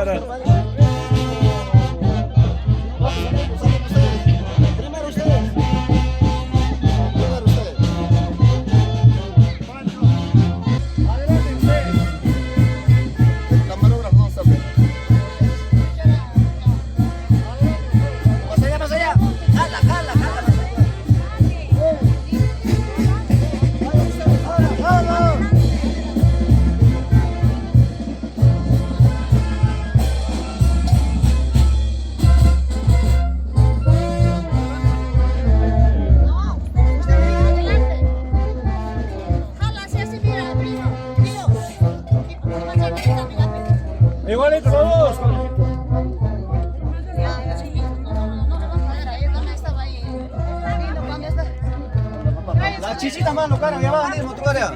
para. Primero ustedes. Primero ustedes. Adelante usted. Camarógrafo, vamos a ver. Más allá. Jala, jala, jala. Igualito los dos. La chichita más no cara, ya va a venir motuaria.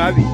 Javi.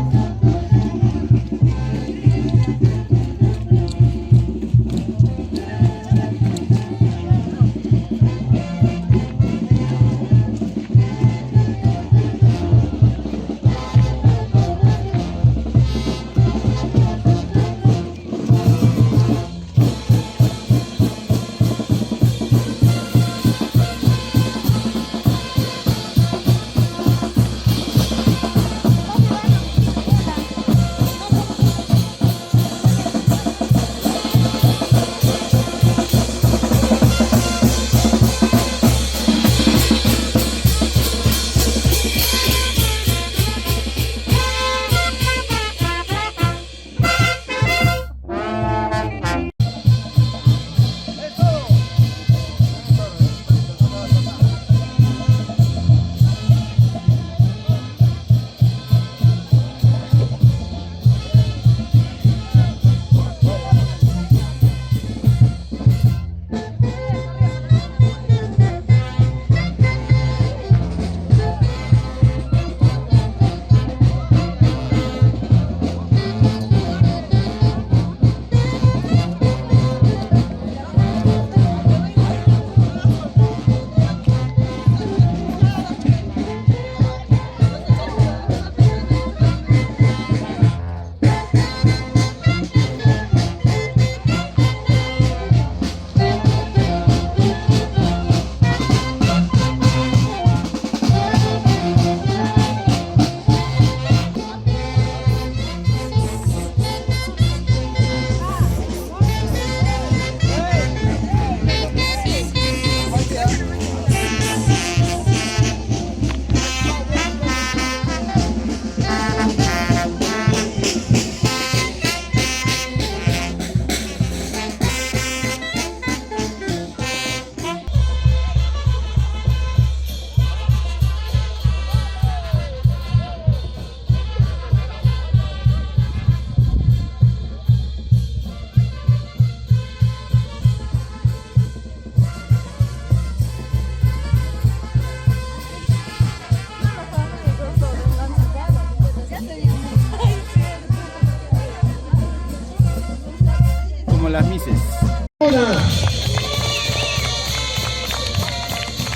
Las mises.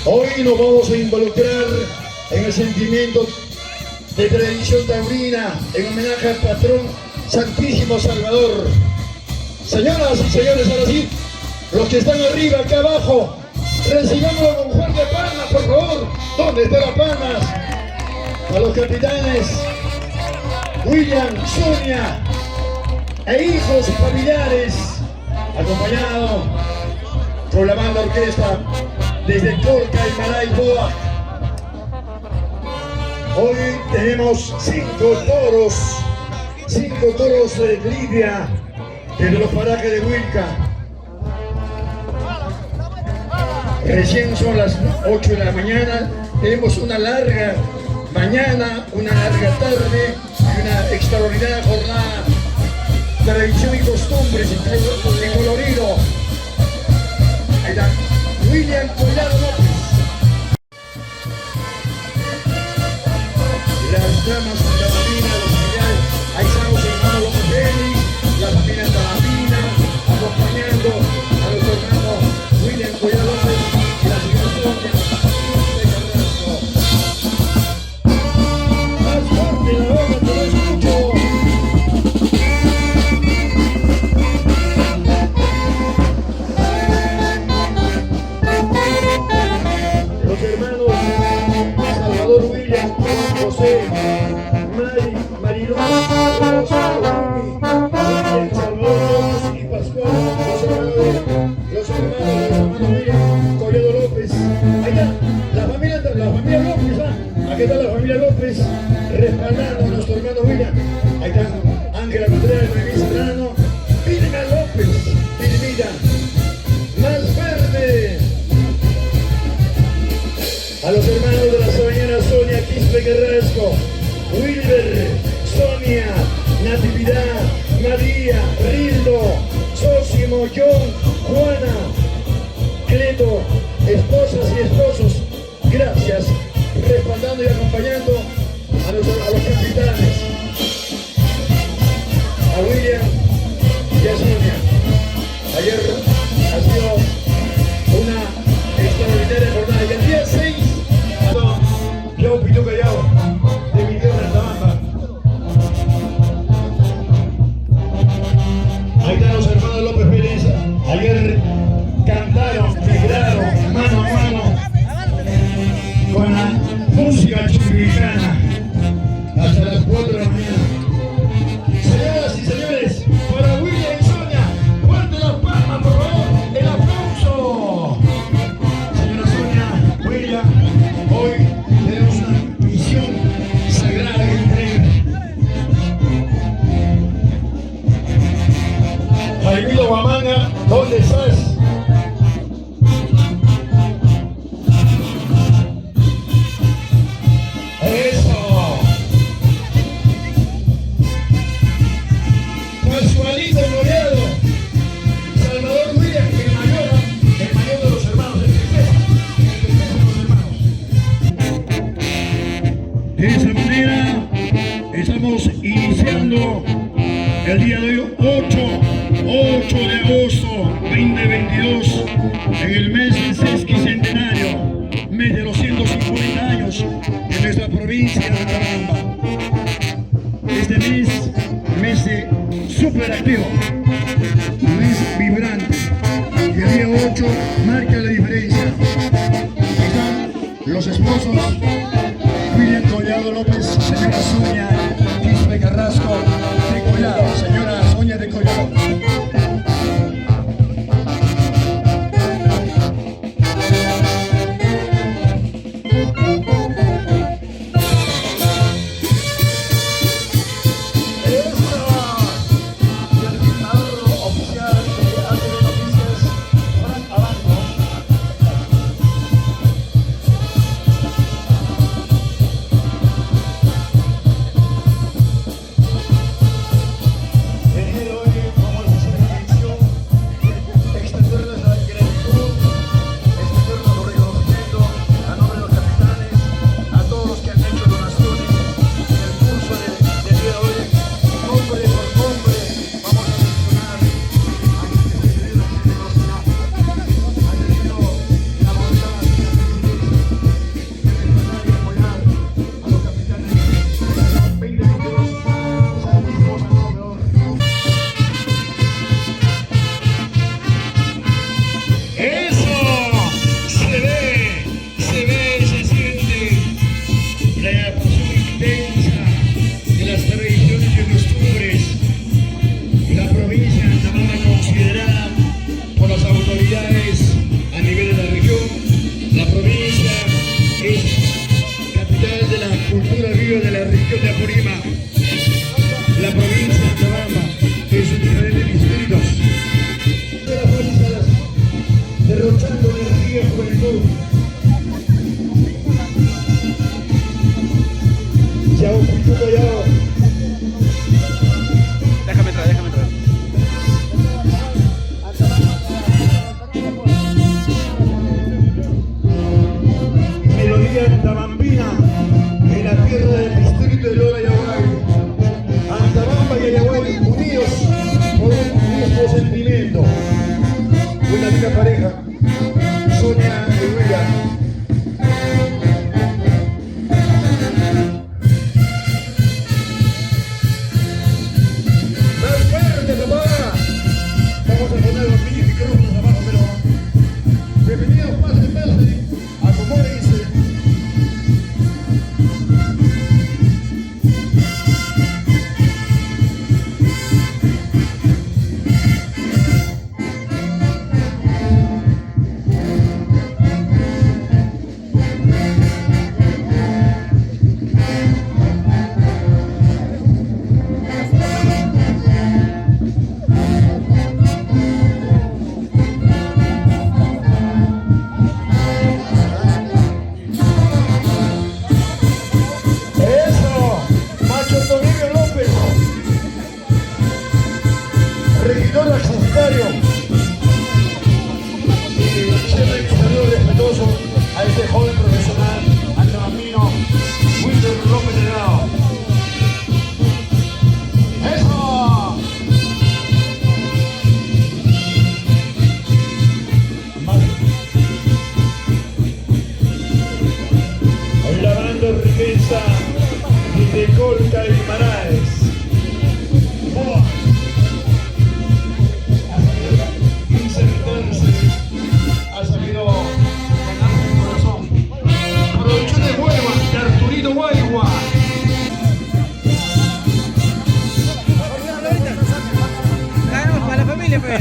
Hoy nos vamos a involucrar en el sentimiento de tradición taurina en homenaje al patrón Santísimo Salvador. Señoras y señores, ahora sí, los que están arriba, acá abajo, recibámoslo con fuerte palmas, por favor. ¿Dónde están las palmas? A los capitanes William, Sonia e hijos y familiares, acompañado por la banda orquesta desde Colca y Maraiboa. Hoy tenemos 5 toros de lidia desde los parajes de Huilca. Recién son las 8 de la mañana, tenemos una larga mañana, una larga tarde y una extraordinaria jornada. Tradición y costumbres de colorido. Ahí está William Collado López. Las damas de la familia, los familiares, ahí estamos hermano López Félix, la familia Tabina, acompañando a nuestro hermano William Collado López y la señora Sonia de Carrasco. Más fuerte la boca, te lo escucho. Los hermanos Salvador William, José, Marilón, Rosa, William, Salvador López y Pascual, los hermanos William, Collado López. Ahí está, la familia López, aquí está la familia López, respaldando a nuestro hermano William. Ahí está Ángela Contreras, Noemí Serrano, Vilma López, Vilmita, más verde. A los hermanos de la señora Sonia Quispe Carrasco, día de hoy, 8 de agosto 2022, en el mes del sesquicentenario, mes de los 150 años de nuestra provincia de Taramba. Este mes de súper activo, mes vibrante, y el día 8 marca la diferencia. Están los esposos William Collado López, señora Sonia Quispe Carrasco de Collado, señora Sonia de Collado. Déjame entrar. Melodía antabambina en la tierra del distrito de Lora Yaguay. Antabamba y Ayaguay unidos por un mismo sentimiento. Una linda pareja, Sonia y William. Vamos a poner los mini micrófonos abajo, pero bienvenidos, pásense, acomódense. Regidor accesitario, y siempre un saludo respetuoso a este joven profesional antabambino, Wilder López Delgado. ¡Eso! Lavando riqueza desde Colca y Maraes. Ha sabido ganarse el corazón. Producción de Huelva, de Arturito Guaygua. Ganamos para la familia, pues.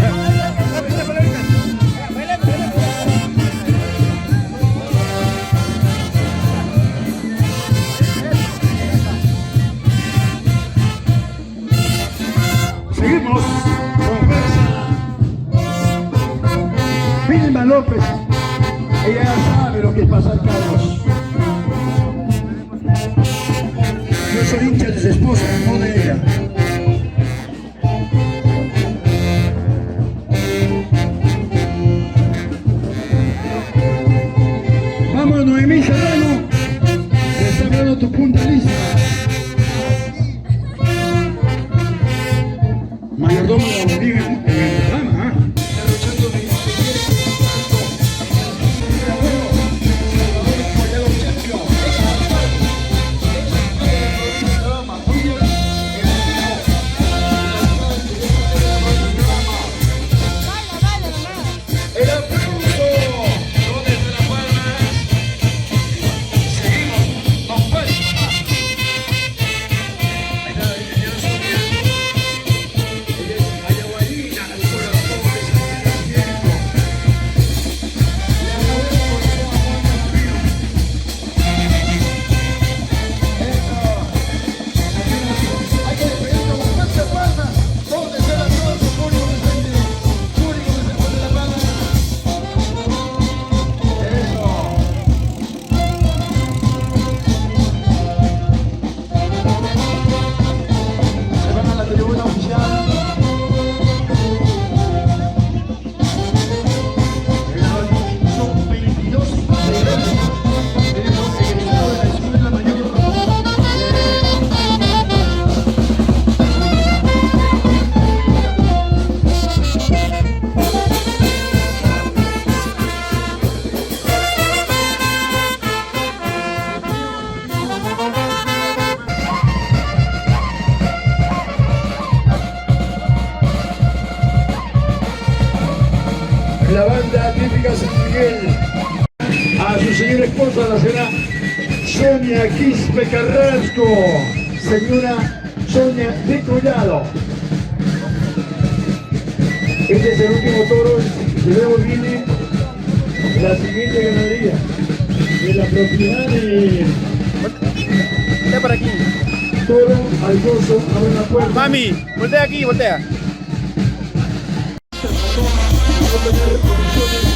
Seguimos con fuerza. Vilma López, ella sabe lo que es pasar cargos. Yo soy hincha de su esposa, no de ella. Vamos, Noemí Serrano, te está hablando tu punta lista. Quispe Carrasco, señora Sonia de Collado. Este es el último toro y luego viene la siguiente ganadería de la propiedad de Está por aquí. Toro Algozo. Abre la puerta. Mami, voltea aquí, voltea. No tener condiciones.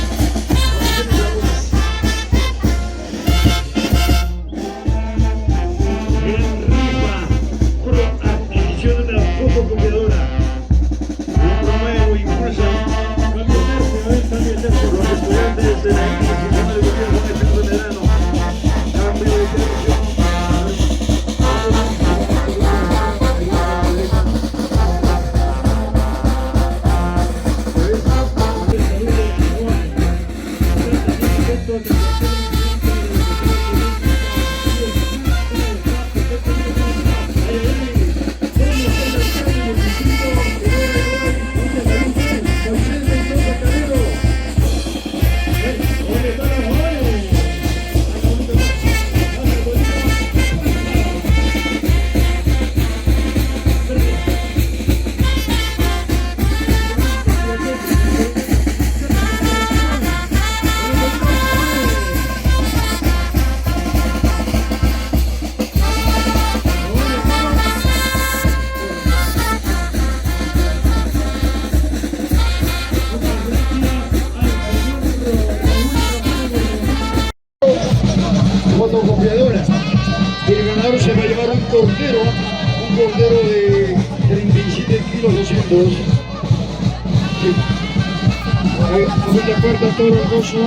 Fotocopiadora. El ganador se va a llevar un cordero de 37 kilos 200. Sí. Segunda puerta, Toro Algozo.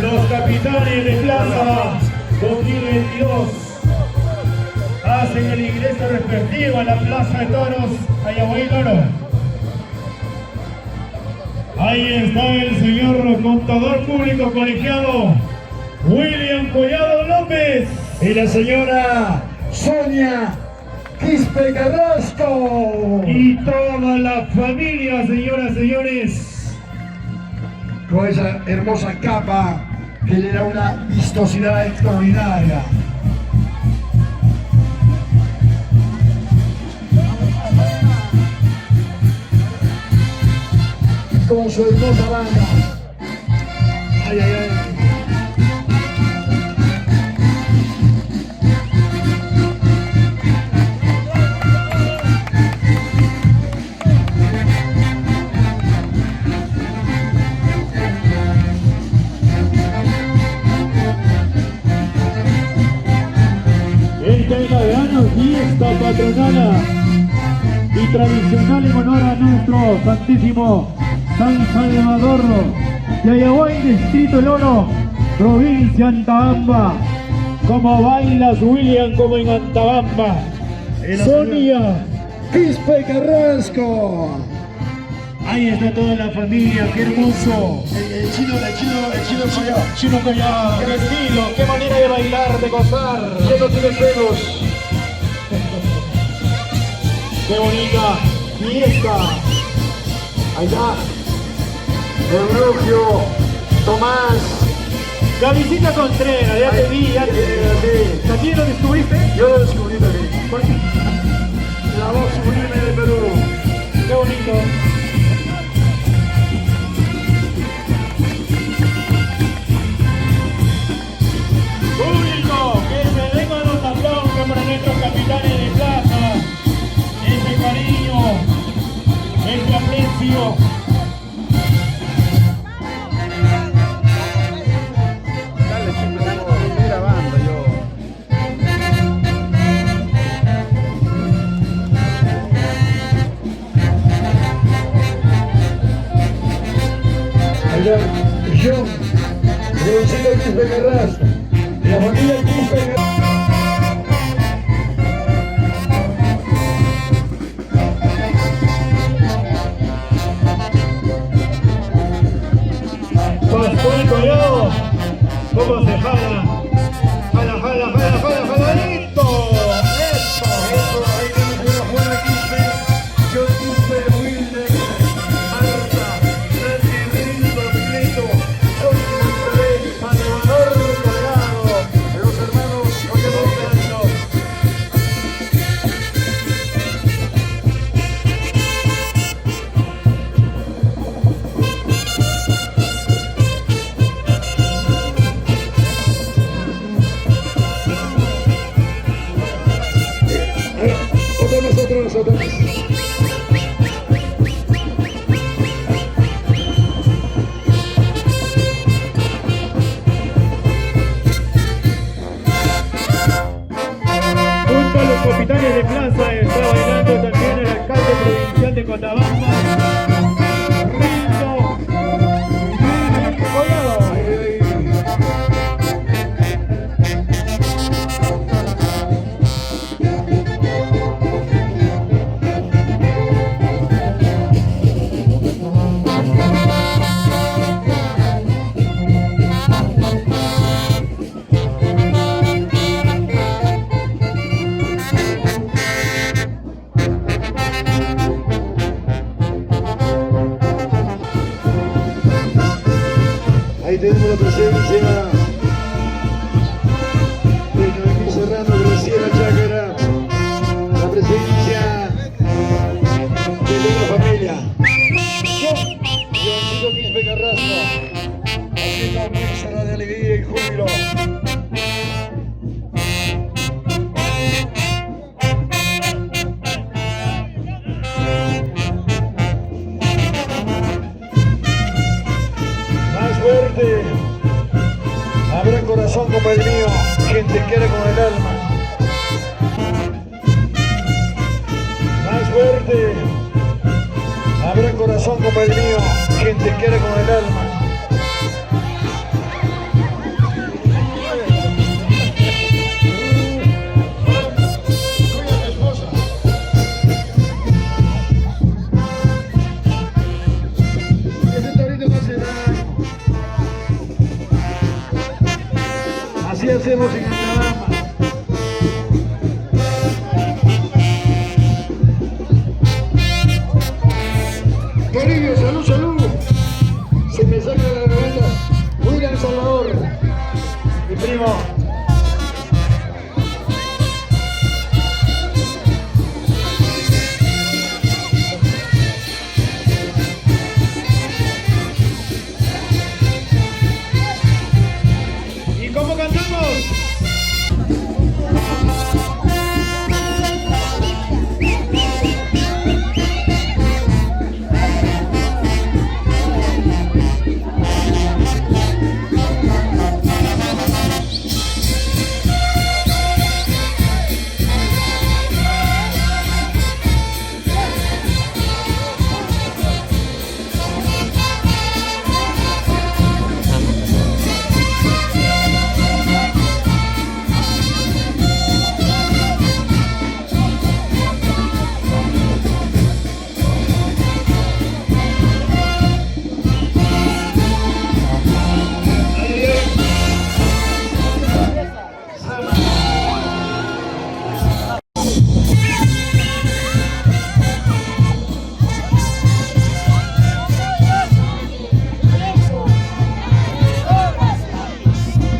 Los capitanes de Plaza 2022 hacen el ingreso respectivo a la Plaza de Toros Ayahuay Loro. Ahí está el señor contador público colegiado William Collado López Y la señora Sonia Quispe Carrasco. y toda la familia, señoras y señores. Con esa hermosa capa que le da una vistosidad extraordinaria. Con su hermosa banda. Ay, ay, ay. Esta es la gran fiesta patronal y tradicional en honor a nuestro santísimo San Salvador de Ayahuay, Distrito El Oro, provincia Antabamba. Como bailas, William, como en Antabamba. Sonia. Quispe Carrasco. Ahí está toda la familia, qué hermoso. El chino Collado. Chino Collado, qué estilo, qué manera de bailar, de gozar. Ya no tiene pelos. Qué bonita fiesta. Allá. Eulogio, Tomás. La visita Contreras, ya te vi, ya te vi. ¿Aquí lo descubriste? Yo lo descubrí también. La voz sublime de Perú. Qué bonito. Público, qué patrón, Leoncito Quispe Carrasco, la familia Quispe Carrasco. Pascual Collado, ¿cómo se jala? Jala, jala, jala, jala, jaladito. Eso. Ahí tenemos a Juana Quispe, John Quispe, Wilder, Marta, Nancy Rinzo, Plito, Jorge Monterrey, Salvador Collado, los hermanos Collado Castro. Otro más. Junto a los capitanes de plaza está bailando también el alcalde provincial de Cochabamba, Rinzo Collado. Ahí tenemos la presencia de Noemí Serrano, Graciela Chácara, la presencia de la familia. Leoncito Quispe Carrasco, haciendo muestra de alegría y júbilo. Más fuerte, abre corazón como el mío, quien te quiere con el alma. Más fuerte, abre corazón como el mío, quien te quiere con el alma. Cuida a tu esposa. Ese torito no se da. Así hacemos en Cochabamba. Cariño, salud, salud. Se me saca la garganta. William Salvador, mi primo. ¿Y cómo cantamos?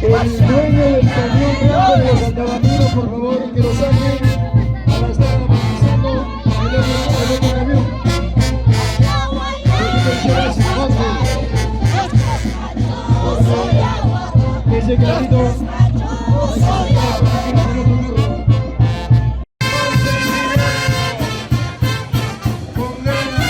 El dueño del camión grande de los santabanderos, por favor, que lo saquen para estar analizando el otro camión. Ese carrito. Con ganas.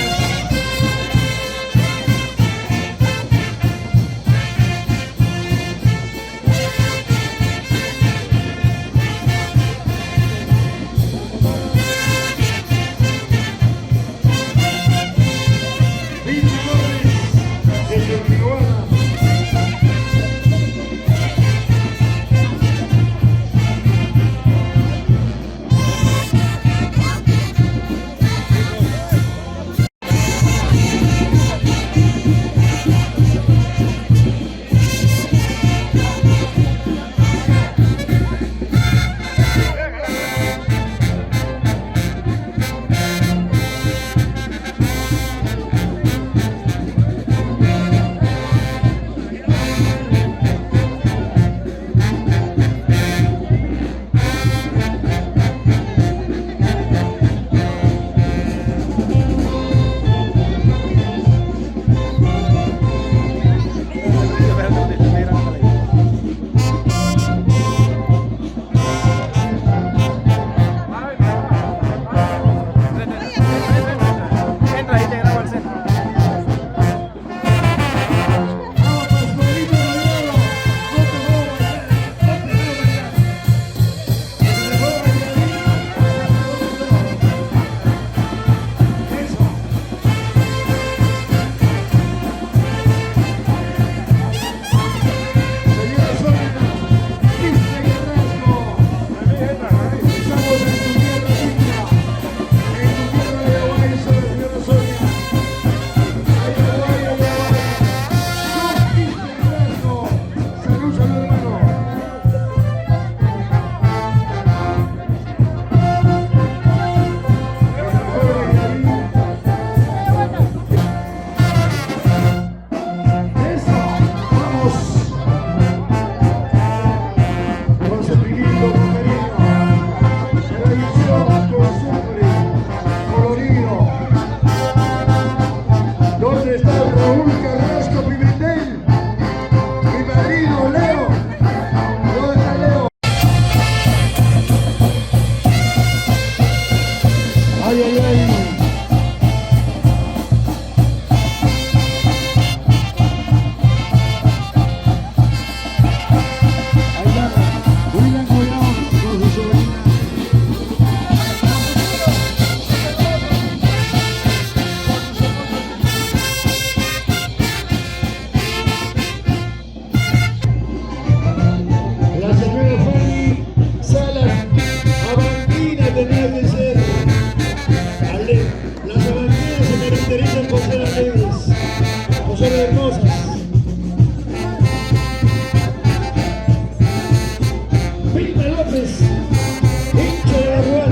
Desde Tijuana.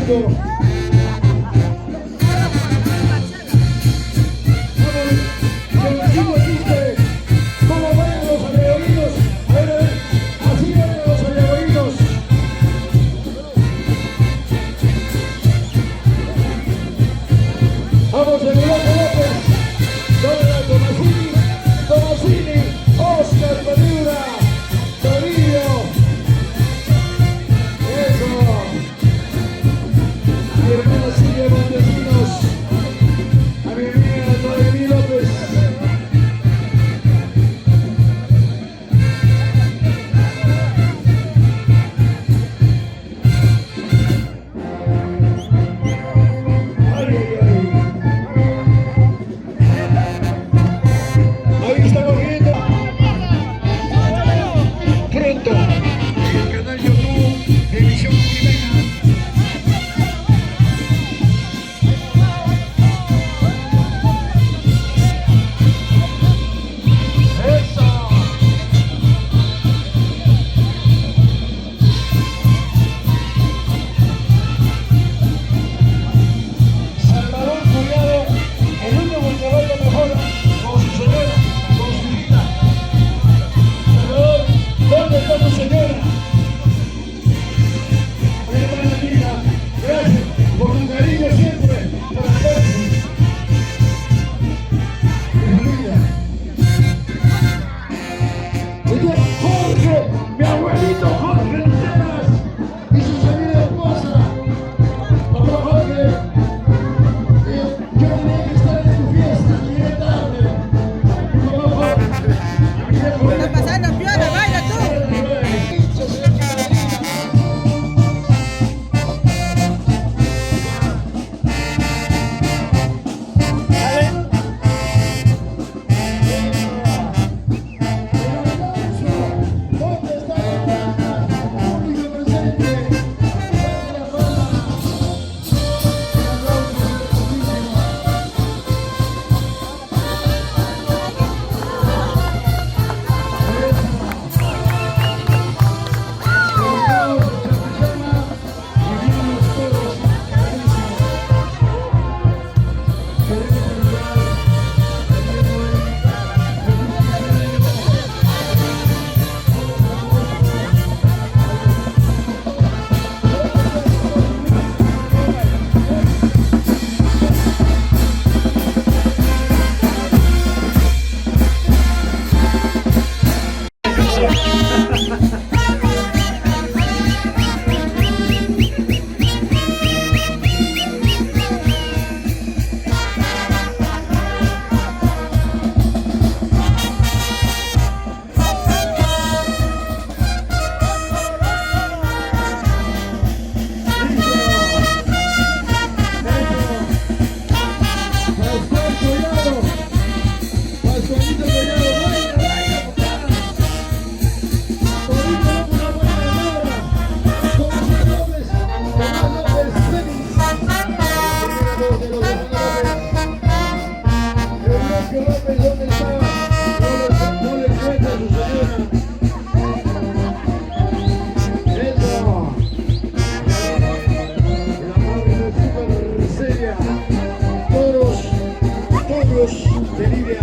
Franco. ¿Cómo van los ayahuinos? A ver, así van los ayahuinos. Vamos, el Loco López, Dona Tomasini, Oscar Padura, Toribio. Eso. Mi hermana Silvia Montesinos, a mi amiga Noemí López. Ahí estamos viendo pronto en el canal YouTube de Visión Cundinamarca. ¡Eso! Salvador Collado, el único que baila mejor con su señora, con su hijita. Salvador, ¿dónde está tu señora? Mi hermana amiga, gracias por tu cariño siempre, por estarse. Mi familia. Y tú, Jorge, mi abuelito Jorge Luceras y su señora esposa. Papá Jorge. Yo tenía que estar en tu fiesta, llegué tarde. Mi papá Jorge. Está pasando piola, baila tú. ¿Dónde está el público presente? Dale la palma. Un aplauso fuertísimo. De Libia,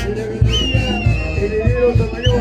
de la ganadería, el heredero Tamayo.